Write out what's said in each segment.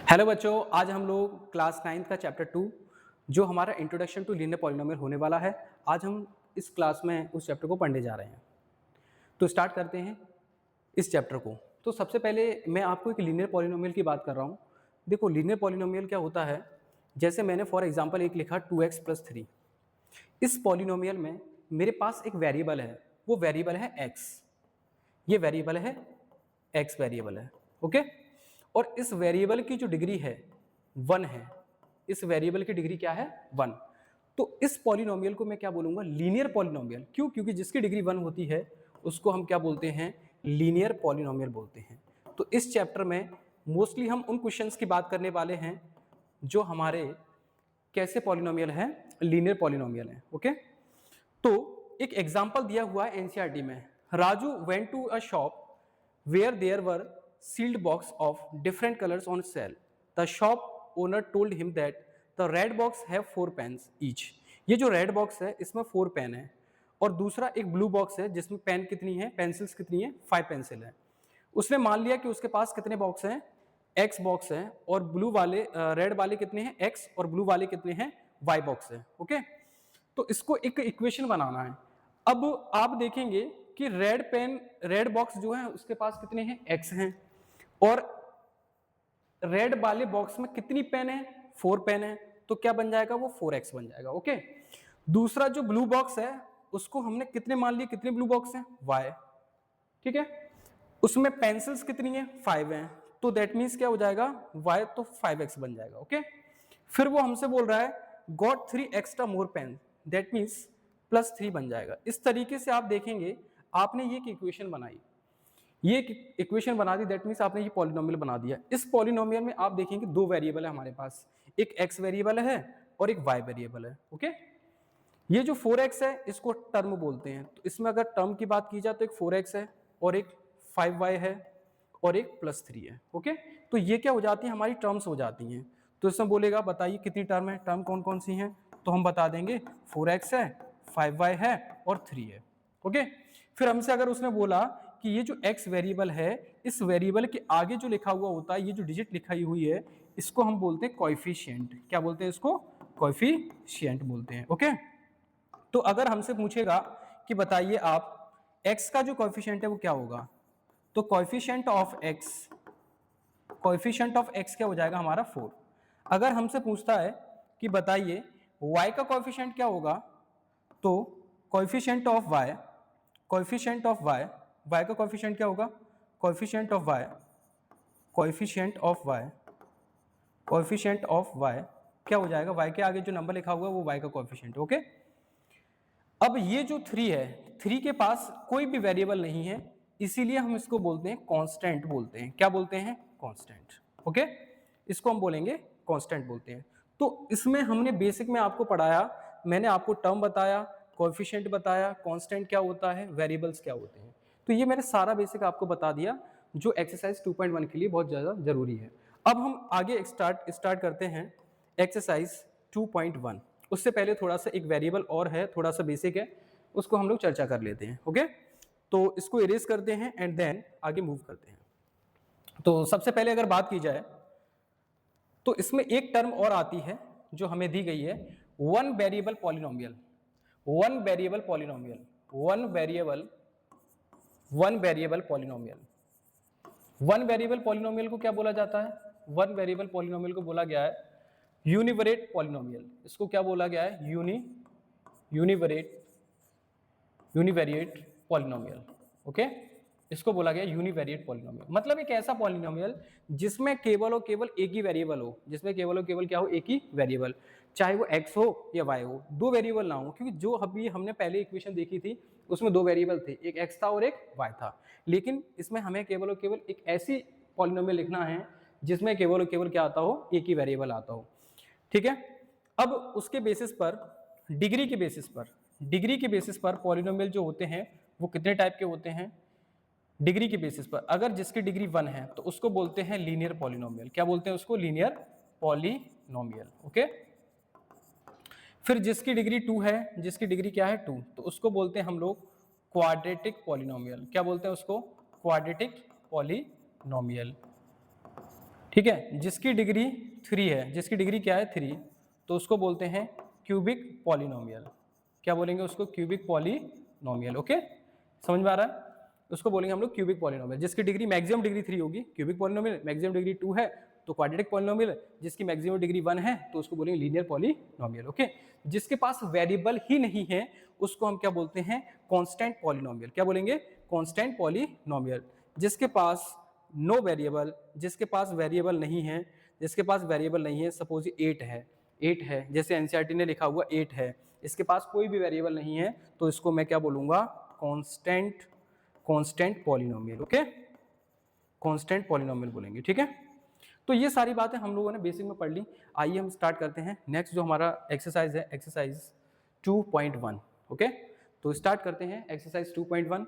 Hello बच्चों, आज हम लोग क्लास 9 का चैप्टर 2 जो हमारा इंट्रोडक्शन टू लीनियर पॉलिनोमियल होने वाला है। आज हम इस क्लास में उस चैप्टर को पढ़ने जा रहे हैं। तो स्टार्ट करते हैं इस चैप्टर को। तो सबसे पहले मैं आपको एक लीनियर पॉलिनोमियल की बात कर रहा हूँ। देखो, लीनियर पॉलिनोमियल क्या होता है, जैसे मैंने फॉर एग्जांपल एक लिखा 2x + 3। इस पॉलिनोमियल में मेरे पास एक वेरिएबल है, वो वेरिएबल है x। ये वेरिएबल है x वेरिएबल है, ओके। और इस वेरिएबल की जो डिग्री है 1 है। इस वेरिएबल की डिग्री क्या है 1। तो इस पॉलिनोमियल को मैं क्या बोलूंगा, लीनियर पॉलिनोमियल। क्यों? क्योंकि जिसकी डिग्री 1 होती है उसको हम क्या बोलते हैं, लीनियर पॉलिनोमियल बोलते हैं। तो इस चैप्टर में मोस्टली हम उन क्वेश्चंस की बात करने वाले हैं जो हमारे कैसे पॉलिनोमियल है, लीनियर पॉलिनोमियल है, ओके। तो एक एग्जांपल दिया हुआ है एनसीईआरटी में। Raju went to a shop where there were sealed box of different colors on sale. The shop owner told him that the red box have 4 pens each. ये जो red box है इसमें 4 पेन है, और दूसरा एक ब्लू बॉक्स है जिसमें पेन कितनी है, पेंसिल्स कितनी है, 5 पेंसिल है। उसने मान लिया कि उसके पास कितने बॉक्स हैं, एक्स बॉक्स है, और ब्लू वाले रेड वाले कितने हैं, एक्स, और ब्लू वाले कितने हैं, वाई बॉक्स है, ओके। तो इसको एक इक्वेशन बनाना है। अब आप देखेंगे कि रेड बॉक्स जो है उसके पास कितने हैं, एक्स हैं, और रेड वाले बॉक्स में कितनी पेन है, 4 पेन है। तो क्या बन जाएगा, वो 4x बन जाएगा, ओके। दूसरा जो ब्लू बॉक्स है उसको हमने कितने मान लिए, कितने ब्लू बॉक्स हैं, y, ठीक है। उसमें पेंसिल्स कितनी है, 5 हैं। तो दैट मीन्स क्या हो जाएगा, y तो 5x बन जाएगा, ओके। फिर वो हमसे बोल रहा है got 3 extra more pen, that means +3 बन जाएगा। इस तरीके से आप देखेंगे आपने ये इक्वेशन बनाई, ये इक्वेशन बना दी, दैट मीन्स आपने ये पॉलिनोमियल बना दिया। इस पॉलिनोमियल में आप देखेंगे 2 वेरिएबल है हमारे पास, एक x वेरिएबल है और एक y वेरिएबल है, ओके। ये जो 4x है इसको टर्म बोलते हैं। तो इसमें अगर टर्म की बात की जाए तो एक 4x है और एक 5y है और एक +3 है, ओके। तो ये क्या हो जाती है, हमारी टर्म्स हो जाती हैं। तो इसमें बोलेगा बताइए कितनी टर्म है, टर्म कौन कौन सी हैं, तो हम बता देंगे 4x है, 5y है और 3 है, ओके। फिर हमसे अगर उसने बोला कि ये जो x वेरिएबल है, इस वेरिएबल के आगे जो लिखा हुआ होता है, ये जो डिजिट लिखाई हुई है, इसको हम बोलते हैं कोएफिशिएंट। क्या बोलते हैं इसको, कोएफिशिएंट बोलते हैं, ओके। तो अगर हमसे पूछेगा कि बताइए आप x का जो कोएफिशिएंट है वो क्या होगा, तो कोएफिशिएंट ऑफ x क्या हो जाएगा हमारा 4। अगर हमसे पूछता है कि बताइए y का कोएफिशिएंट क्या होगा, तो कोएफिशिएंट ऑफ y का कोएफिशिएंट क्या होगा, कोएफिशिएंट ऑफ y क्या हो जाएगा, y के आगे जो नंबर लिखा हुआ है वो y का कोएफिशिएंट, ओके। अब ये जो 3 है, 3 के पास कोई भी वेरिएबल नहीं है, इसीलिए हम इसको बोलते हैं कांस्टेंट बोलते हैं। क्या बोलते हैं, कांस्टेंट, ओके। इसको हम बोलेंगे कांस्टेंट बोलते हैं। तो इसमें हमने बेसिक में आपको पढ़ाया, मैंने आपको टर्म बताया, कोएफिशिएंट बताया, कांस्टेंट क्या होता है, वेरिएबल्स क्या होते हैं। तो ये मैंने सारा बेसिक आपको बता दिया जो एक्सरसाइज 2.1 के लिए बहुत ज़्यादा जरूरी है। अब हम आगे स्टार्ट करते हैं एक्सरसाइज 2.1। उससे पहले थोड़ा सा एक वेरिएबल और है, थोड़ा सा बेसिक है, उसको हम लोग चर्चा कर लेते हैं, ओके। तो इसको इरेज करते हैं एंड देन आगे मूव करते हैं। तो सबसे पहले अगर बात की जाए तो इसमें एक टर्म और आती है जो हमें दी गई है, one variable polynomial. One variable polynomial को क्या बोला जाता है, वन वेरिएबल पॉलिनोमियल को बोला गया है यूनिवेरिएट पॉलिनोमियल। इसको क्या बोला गया है, यूनिवेरिएट पॉलिनोमियल, ओके। इसको बोला गया यूनिवेरिएट पॉलिनोमियल। मतलब एक ऐसा पॉलिनोमियल जिसमें केवल और केवल एक ही वेरिएबल हो, जिसमें केवल और केवल क्या हो, एक ही वेरिएबल, चाहे वो x हो या y हो, 2 वेरिएबल ना हो। क्योंकि जो अभी हमने पहले इक्वेशन देखी थी उसमें 2 वेरिएबल थे, एक x था और एक y था। लेकिन इसमें हमें केवल और केवल एक ऐसी पॉलिनोमियल लिखना है जिसमें केवल और केवल क्या आता हो, एक ही वेरिएबल आता हो, ठीक है। अब उसके बेसिस पर, डिग्री के बेसिस पर पॉलिनोमियल जो होते हैं वो कितने टाइप के होते हैं, डिग्री के बेसिस पर। अगर जिसकी डिग्री 1 है तो उसको बोलते हैं लीनियर पॉलिनोमियल। क्या बोलते हैं उसको, लीनियर पॉलिनोमियल, ओके। फिर जिसकी डिग्री 2 है, जिसकी डिग्री क्या है 2, तो उसको बोलते हैं हम लोग क्वाड्रेटिक पॉलिनोमियल। क्या बोलते हैं उसको, क्वाड्रेटिक पॉलिनोमियल। ठीक है, जिसकी डिग्री 3 है, जिसकी डिग्री क्या है 3, तो उसको बोलते हैं क्यूबिक पॉलिनोमियल। क्या बोलेंगे उसको? Cubic polynomial. ओके, समझ में आ रहा है? उसको बोलेंगे हम लोग क्यूबिक पॉलिनोमियल, जिसकी डिग्री मैक्सिमम डिग्री 3 होगी क्यूबिक पॉलिनोमियल, मैक्सिमम डिग्री 2 है तो क्वाड्रेटिक पॉलिनोमियल, जिसकी मैक्सिमम डिग्री 1 है तो उसको बोलेंगे लीनियर पॉलिनोमियल। ओके, जिसके पास वेरिएबल ही नहीं है उसको हम क्या बोलते हैं? Constant polynomial. क्या बोलेंगे? Constant polynomial. जिसके पास नो वेरिएबल, जिसके पास वेरिएबल नहीं है, जिसके पास वेरिएबल नहीं है, सपोज 8 है, 8 है, जैसे एनसीईआरटी ने लिखा हुआ 8 है, इसके पास कोई भी वेरिएबल नहीं है तो इसको मैं क्या बोलूंगा? Constant polynomial. Okay, constant polynomial बोलेंगे। ठीक है, तो ये सारी बातें हम लोगों ने बेसिक में पढ़ ली। आइए हम स्टार्ट करते हैं नेक्स्ट जो हमारा एक्सरसाइज है, एक्सरसाइज 2.1। ओके, तो स्टार्ट करते हैं एक्सरसाइज 2.1।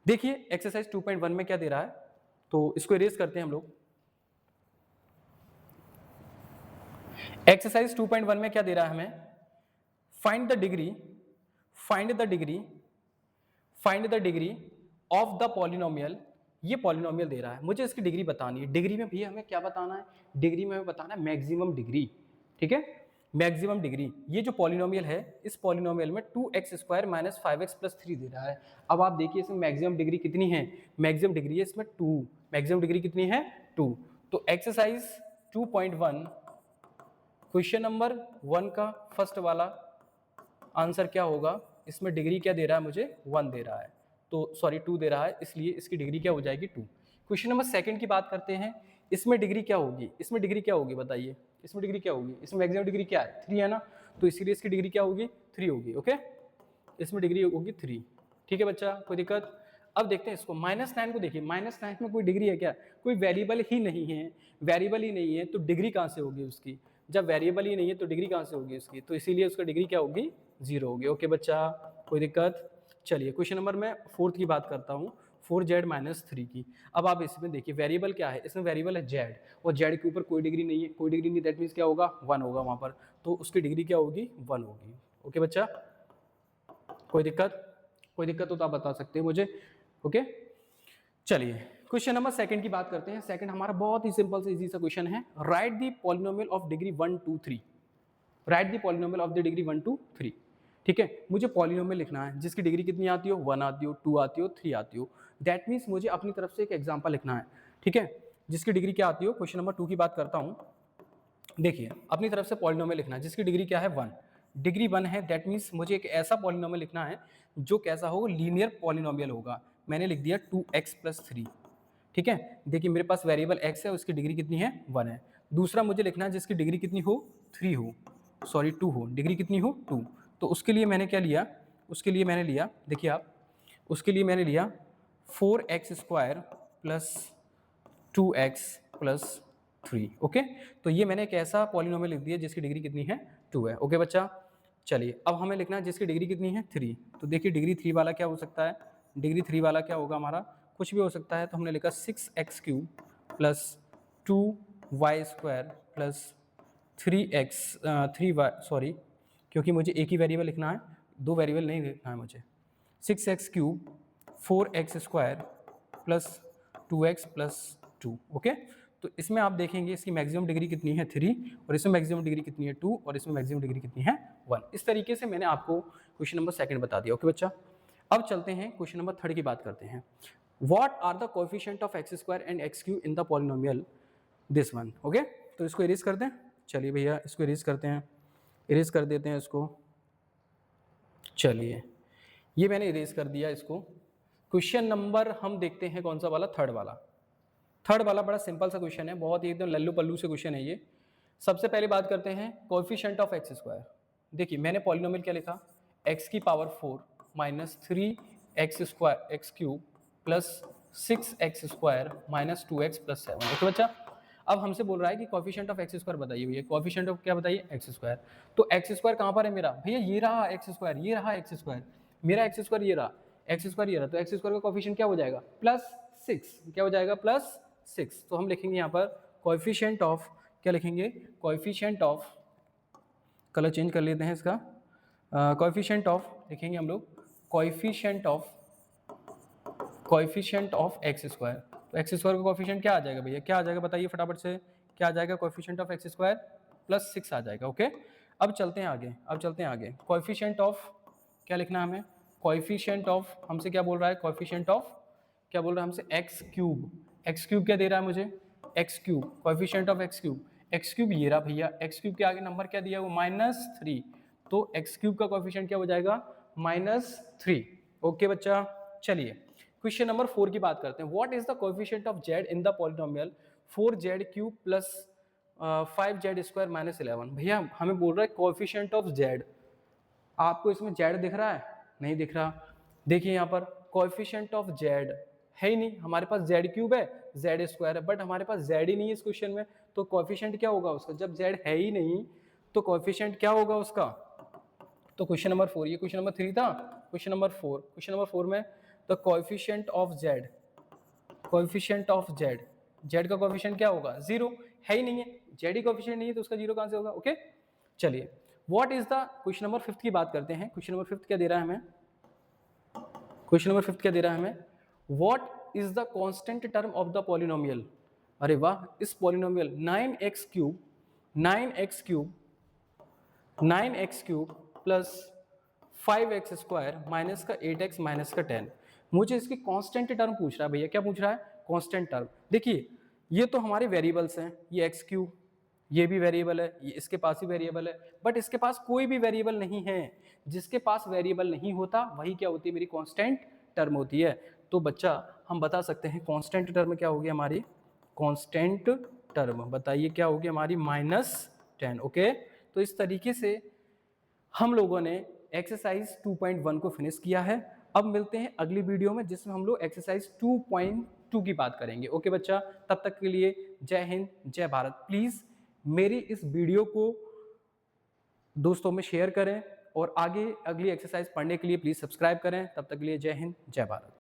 देखिए एक्सरसाइज 2.1 में क्या दे रहा है, तो इसको इरेज करते हैं हम लोग। एक्सरसाइज 2.1 में क्या दे रहा है हमें? Find the degree, find the degree, find the degree of the polynomial. ये पॉलिनोमियल दे रहा है, मुझे इसकी डिग्री बतानी है। डिग्री में भी हमें क्या बताना है? डिग्री में हमें बताना है मैक्सिमम डिग्री। ठीक है, मैक्सिमम डिग्री। ये जो पॉलिनोमियल है, इस पॉलिनोमियल में 2x² - 5x + 3 दे रहा है। अब आप देखिए इसमें मैक्सिमम डिग्री कितनी है? मैक्सिमम डिग्री है इसमें 2। मैक्सिमम डिग्री कितनी है? 2। तो एक्सरसाइज 2.1 क्वेश्चन नंबर 1 का फर्स्ट वाला आंसर क्या होगा? इसमें डिग्री क्या दे रहा है मुझे? 1 दे रहा है, तो सॉरी 2 दे रहा है, इसलिए इसकी डिग्री क्या हो जाएगी? 2। क्वेश्चन नंबर 2 की बात करते हैं, इसमें डिग्री क्या होगी? इसमें डिग्री क्या होगी बताइए? इसमें डिग्री क्या होगी? इसमें मैक्सिमम डिग्री क्या है? 3 है ना, तो इसीलिए इसकी डिग्री क्या होगी? 3 होगी। ओके, इसमें डिग्री होगी 3। ठीक है बच्चा, कोई दिक्कत? अब देखते हैं इसको, -9 को देखिए, -9 में कोई डिग्री है क्या? कोई वेरिएबल ही नहीं है, वेरिएबल ही नहीं है तो डिग्री कहाँ से होगी उसकी? जब वेरिएबल ही नहीं है तो डिग्री कहाँ से होगी उसकी? तो इसीलिए उसका डिग्री क्या होगी? 0 होगी। ओके बच्चा, कोई दिक्कत? चलिए क्वेश्चन नंबर मैं 4 की बात करता हूँ, 4z - 3 की। अब आप इसमें देखिए वेरिएबल क्या है? इसमें वेरिएबल है z, और z के ऊपर कोई डिग्री नहीं है, कोई डिग्री नहीं, दैट मीन्स क्या होगा? 1 होगा वहाँ पर, तो उसकी डिग्री क्या होगी? 1 होगी। ओके बच्चा, कोई दिक्कत? कोई दिक्कत हो तो आप बता सकते हैं मुझे। ओके, चलिए क्वेश्चन नंबर 2 की बात करते हैं। सेकंड हमारा बहुत ही सिंपल से इजी सा क्वेश्चन है। Right the polynomial of degree 1, 2, 3। Right the polynomial of the degree 1, 2, 3। ठीक है, मुझे पॉलिनोमियल लिखना है जिसकी डिग्री कितनी आती हो? 1 आती हो, 2 आती हो, 3 आती हो। दैट मीन्स मुझे अपनी तरफ से एक एग्जाम्पल लिखना है। ठीक है, जिसकी डिग्री क्या आती हो? क्वेश्चन नंबर 2 की बात करता हूँ। देखिए अपनी तरफ से पॉलिनोमियल लिखना है जिसकी डिग्री क्या है? 1। डिग्री 1 है, दैट मीन्स मुझे एक ऐसा पॉलिनोमियल लिखना है जो कैसा हो? लीनियर पॉलिनोमियल होगा। मैंने लिख दिया 2x + 3। ठीक है, देखिए मेरे पास वेरिएबल x है, उसकी डिग्री कितनी है? 1 है। दूसरा मुझे लिखना है जिसकी डिग्री कितनी हो? 3 हो, सॉरी 2 हो, डिग्री कितनी हो? 2। तो उसके लिए मैंने क्या लिया? उसके लिए मैंने लिया, देखिए आप, उसके लिए मैंने लिया 4x² + 2x + 3। ओके, तो ये मैंने एक ऐसा पॉलिनोमियल लिख दिया जिसकी डिग्री कितनी है? 2 है। ओके बच्चा, चलिए अब हमें लिखना है जिसकी डिग्री कितनी है? 3। तो देखिए डिग्री 3 वाला क्या हो सकता है? डिग्री 3 वाला क्या होगा हमारा? कुछ भी हो सकता है। तो हमने लिखा 6x³ + 2y² + 3y, सॉरी क्योंकि मुझे एक ही वेरिएबल लिखना है, 2 वेरिएबल नहीं लिखना है मुझे। 6x³ 4x² + 2x + 2। ओके, तो इसमें आप देखेंगे इसकी मैक्सिमम डिग्री कितनी है? 3, और इसमें मैक्सिमम डिग्री कितनी है? 2, और इसमें मैक्सिमम डिग्री कितनी है? 1। इस तरीके से मैंने आपको क्वेश्चन नंबर 2 बता दिया। ओके बच्चा, अब चलते हैं क्वेश्चन नंबर 3 की बात करते हैं। What are the coefficient of x² and x³ in the polynomial this one. Okay, तो इसको इरेज कर दें। चलिए भैया इसको इरेज करते हैं, इरेज कर देते हैं इसको। चलिए ये मैंने इरेज कर दिया इसको। क्वेश्चन नंबर हम देखते हैं कौन सा वाला? 3rd वाला। 3rd वाला बड़ा सिंपल सा क्वेश्चन है, बहुत ही एकदम लल्लू पल्लू से क्वेश्चन है ये। सबसे पहले बात करते हैं कोएफिशिएंट ऑफ x²। देखिए मैंने पॉलिनोमियल क्या लिखा? x की power 4 - 3x² x³ + 6x² - 2x + 7। Okay बच्चा, अब हमसे बोल रहा है कि कोएफिशिएंट ऑफ x² बताइए भैया। कोएफिशिएंट ऑफ क्या बताइए? x²। तो x² कहाँ पर है मेरा? भैया ये रहा x², ये रहा x², मेरा x² ये रहा, x² ये रहा। तो x² का कोएफिशिएंट क्या हो जाएगा? +6। क्या हो जाएगा? +6। तो हम लिखेंगे यहाँ पर कोएफिशिएंट ऑफ, क्या लिखेंगे? कोएफिशिएंट ऑफ, कलर चेंज कर लेते हैं इसका, कोएफिशिएंट ऑफ लिखेंगे हम लोग, कोएफिशिएंट ऑफ x²। तो एक्स स्क्वायर का कोफिशिएंट क्या आ जाएगा भैया, क्या आ जाएगा बताइए फटाफट से, क्या आ जाएगा, coefficient of x square plus 6 आ जाएगा। ओके, अब चलते हैं आगे, कोफिशिएंट ऑफ क्या लिखना है हमें, कोफिशिएंट ऑफ हमसे क्या बोल रहा है, कोफिशिएंट ऑफ क्या बोल रहा है हमसे, एक्स क्यूब क्या दे रहा है मुझे, x cube, coefficient of x cube ये रहा भैया, एक्स क्यूब के आगे नंबर क्या दिया वो -3, तो एक्स क्यूब का कोफिशिएंट क्या हो जाएगा -3। ओके बच्चा, चलिए क्वेश्चन नंबर 4 की बात करते हैं। What is the coefficient of z in the polynomial 4z³ plus 5z² minus 11। भैया हमें बोल रहा है कोएफिशिएंट ऑफ z, आपको इसमें z दिख रहा है, नहीं दिख रहा, देखिए यहाँ पर कोएफिशिएंट ऑफ z है ही नहीं, हमारे पास z³ है z² है, बट हमारे पास z ही नहीं है इस क्वेश्चन में, तो कोएफिशिएंट क्या होगा उसका, जब z है ही नहीं तो कोएफिशिएंट क्या होगा उसका। तो क्वेश्चन नंबर 4, ये क्वेश्चन नंबर 3 था, क्वेश्चन नंबर 4 में the coefficient of z, coefficient of z, z का कोएफिशिएंट क्या होगा 0, है ही नहीं है, z ही कोएफिशिएंट नहीं है तो उसका 0 कहां से होगा। ओके चलिए, what is the, question number 5 की बात करते हैं। क्वेश्चन नंबर 5 क्या दे रहा है हमें, क्वेश्चन नंबर 5 क्या दे रहा है हमें, what is the constant term of the polynomial. अरे वाह, इस polynomial 9x³ plus 5x² minus का 8x माइनस का 10, मुझे इसकी कांस्टेंट टर्म पूछ रहा है भैया, क्या पूछ रहा है, कांस्टेंट टर्म। देखिए ये तो हमारे वेरिएबल्स हैं, ये x³, ये भी वेरिएबल है, ये इसके पास ही वेरिएबल है, बट इसके पास कोई भी वेरिएबल नहीं है, जिसके पास वेरिएबल नहीं होता वही क्या होती है, मेरी कांस्टेंट टर्म होती है। तो बच्चा हम बता सकते हैं कांस्टेंट टर्म क्या होगी हमारी, कांस्टेंट टर्म बताइए क्या होगी हमारी, -10। ओके, तो इस तरीके से हम लोगों ने एक्सरसाइज 2.1 को फिनिश किया है। अब मिलते हैं अगली वीडियो में जिसमें हम लोग एक्सरसाइज 2.2 की बात करेंगे। ओके बच्चा, तब तक के लिए जय हिंद जय भारत। प्लीज़ मेरी इस वीडियो को दोस्तों में शेयर करें और आगे अगली एक्सरसाइज पढ़ने के लिए प्लीज़ सब्सक्राइब करें। तब तक के लिए जय हिंद जय भारत।